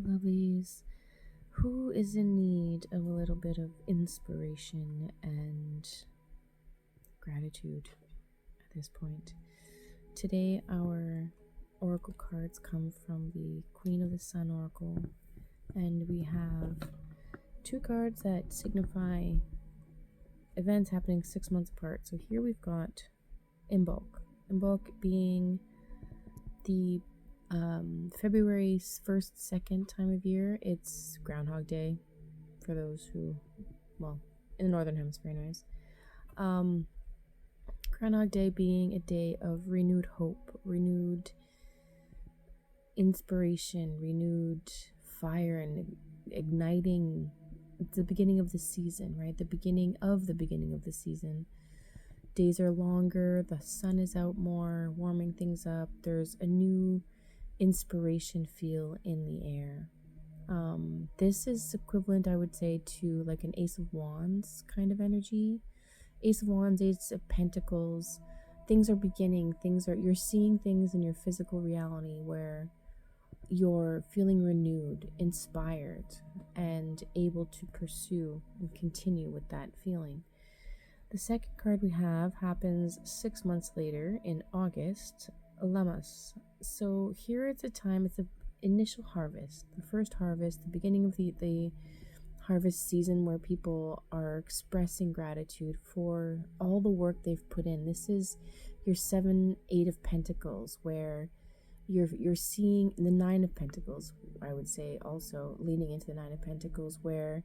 Lovelies, who is in need of a little bit of inspiration and gratitude at this point? Today, our oracle cards come from the Queen of the Sun Oracle, and we have two cards that signify events happening 6 months apart. So here we've got Imbolc. Imbolc being the February 1st, 2nd time of year. It's Groundhog Day for those who, well, in the Northern Hemisphere anyways. Groundhog Day being a day of renewed hope, renewed inspiration, renewed fire, and igniting. It's the beginning of the season, right? The beginning of the season. Days are longer, the sun is out more, warming things up. There's a new inspiration feel in the air. This is equivalent, I would say, to like an Ace of Wands kind of energy. Ace of Wands, Ace of Pentacles. Things are beginning, you're seeing things in your physical reality where you're feeling renewed, inspired, and able to pursue and continue with that feeling. The second card we have happens 6 months later in August, Lammas. So here it's a time, it's the initial harvest, the first harvest, the beginning of the harvest season where people are expressing gratitude for all the work they've put in. This is your 7, 8 of Pentacles, where you're seeing the 9 of Pentacles, I would say, also leaning into the 9 of Pentacles, where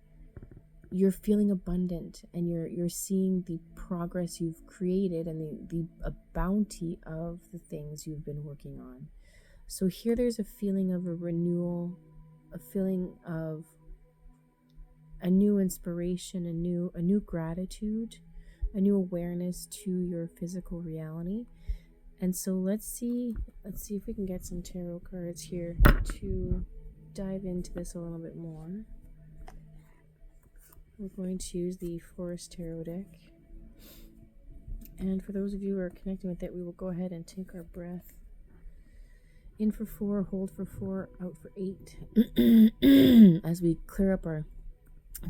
you're feeling abundant and you're seeing the progress you've created and the bounty of the things you've been working on. So here there's a feeling of a renewal, a feeling of a new inspiration, a new gratitude, a new awareness to your physical reality. And so let's see if we can get some tarot cards here to dive into this a little bit more. We're going to use the Forest Tarot deck. And for those of you who are connecting with it, we will go ahead and take our breath. In for 4, hold for 4, out for 8. As we clear up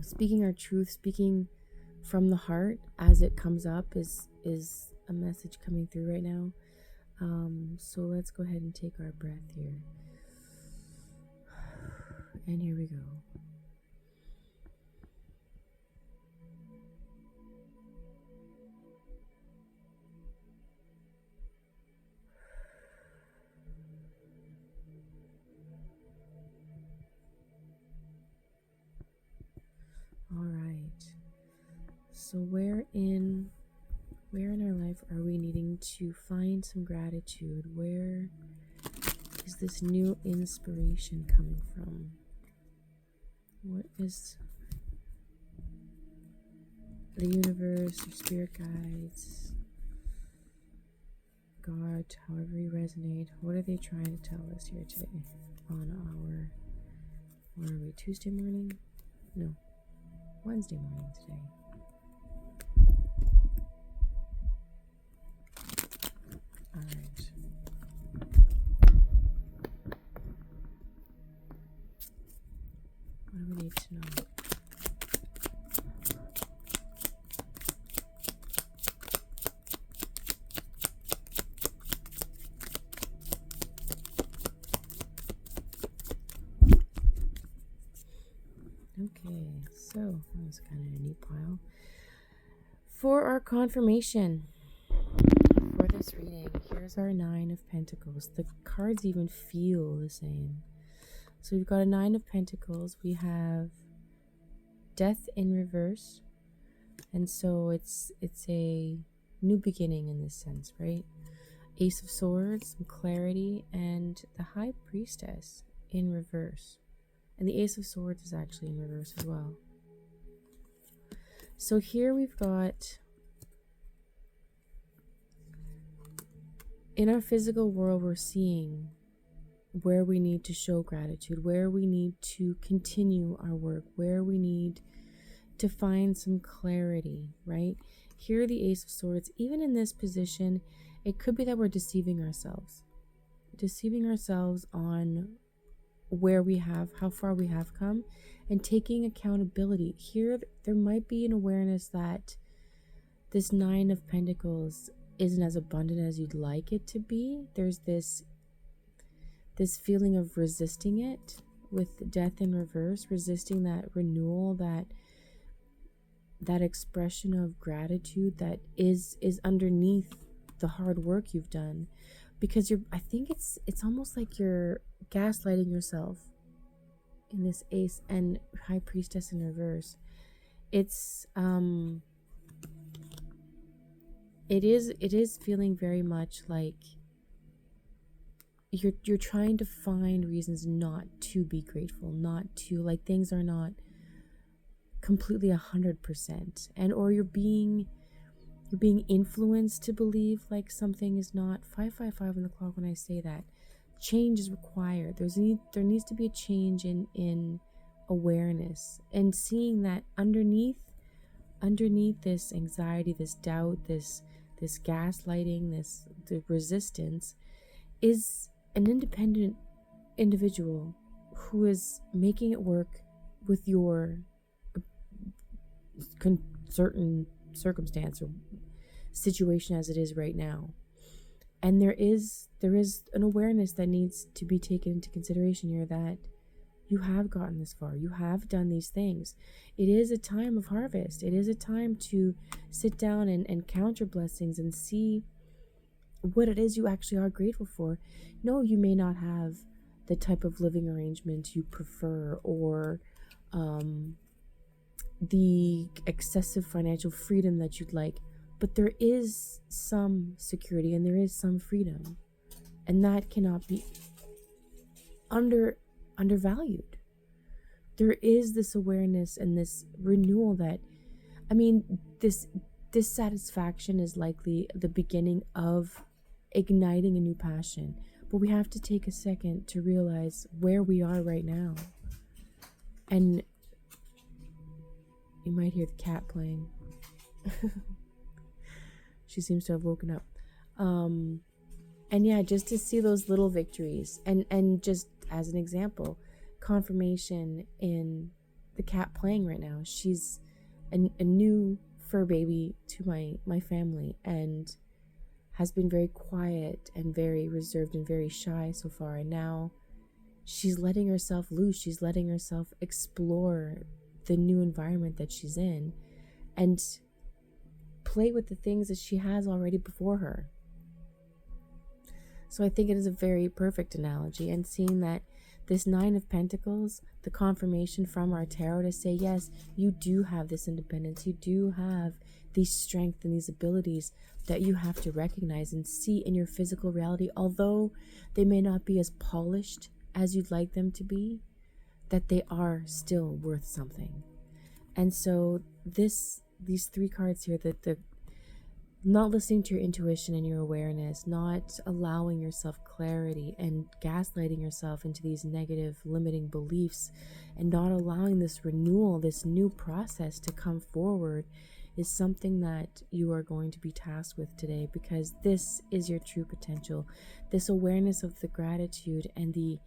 speaking our truth, speaking from the heart as it comes up is a message coming through right now. So let's go ahead and take our breath here. And here we go. All right. So where in our life are we needing to find some gratitude? Where is this new inspiration coming from? What is the universe, or spirit guides, God, however you resonate, what are they trying to tell us here today on our, what are we, Tuesday morning? No, Wednesday morning today. All right. What do we need to know? Okay, so that was kind of a neat pile. For our confirmation for this reading, here's our 9 of Pentacles. The cards even feel the same. So we've got a 9 of Pentacles. We have Death in reverse. And so it's a new beginning in this sense, right? Ace of Swords, some clarity, and the High Priestess in reverse. And the Ace of Swords is actually in reverse as well. So here we've got, in our physical world, we're seeing where we need to show gratitude, where we need to continue our work, where we need to find some clarity, right? Here, the Ace of Swords, even in this position, it could be that we're deceiving ourselves on how far we have come, and taking accountability. Here, there might be an awareness that this Nine of Pentacles isn't as abundant as you'd like it to be. There's this feeling of resisting it with Death in reverse, resisting that renewal, that expression of gratitude that is underneath the hard work you've done. Because I think it's almost like you're gaslighting yourself in this Ace and High Priestess in reverse. It's it is feeling very much like you're trying to find reasons not to be grateful, not to, like, things are not completely 100%, and or you're being influenced to believe like something is not 555 on the clock. When I say that, change is required. There needs to be a change in awareness, and seeing that underneath this anxiety, this doubt, this gaslighting, the resistance is an independent individual who is making it work with your certain circumstance or situation as it is right now. And there is an awareness that needs to be taken into consideration here, that you have gotten this far, you have done these things. It is a time of harvest. It is a time to sit down and count your blessings and see what it is you actually are grateful for. No, you may not have the type of living arrangement you prefer, or the excessive financial freedom that you'd like, but there is some security and there is some freedom, and that cannot be undervalued. There is this awareness and this renewal that, I mean, this satisfaction is likely the beginning of igniting a new passion. But we have to take a second to realize where we are right now. And you might hear the cat playing. She seems to have woken up. And yeah, just to see those little victories, and just as an example, confirmation in the cat playing right now. She's a new fur baby to my family, and has been very quiet and very reserved and very shy so far. And now she's letting herself loose. She's letting herself explore the new environment that she's in and play with the things that she has already before her. So I think it is a very perfect analogy, and seeing that this Nine of Pentacles, the confirmation from our tarot to say, yes, you do have this independence, you do have these strengths and these abilities that you have to recognize and see in your physical reality, although they may not be as polished as you'd like them to be, that they are still worth something. And so these three cards here, that the not listening to your intuition and your awareness, not allowing yourself clarity and gaslighting yourself into these negative limiting beliefs, and not allowing this renewal, this new process to come forward, is something that you are going to be tasked with today, because this is your true potential. This awareness of the gratitude and the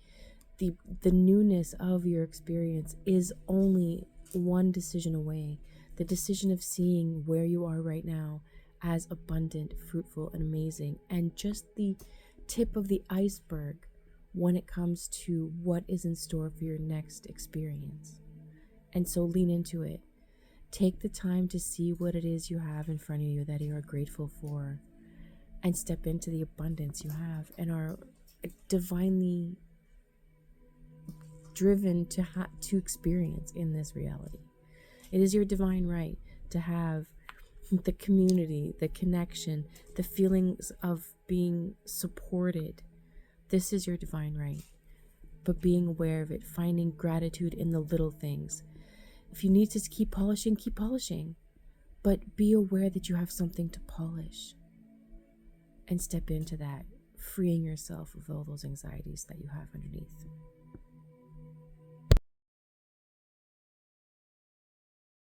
newness of your experience is only one decision away. The decision of seeing where you are right now as abundant, fruitful, and amazing, and just the tip of the iceberg when it comes to what is in store for your next experience. And so lean into it. Take the time to see what it is you have in front of you that you are grateful for, and step into the abundance you have and are divinely driven to experience in this reality. It is your divine right to have the community, the connection, the feelings of being supported. This is your divine right. But being aware of it, finding gratitude in the little things. If you need to keep polishing. But be aware that you have something to polish. And step into that, freeing yourself of all those anxieties that you have underneath.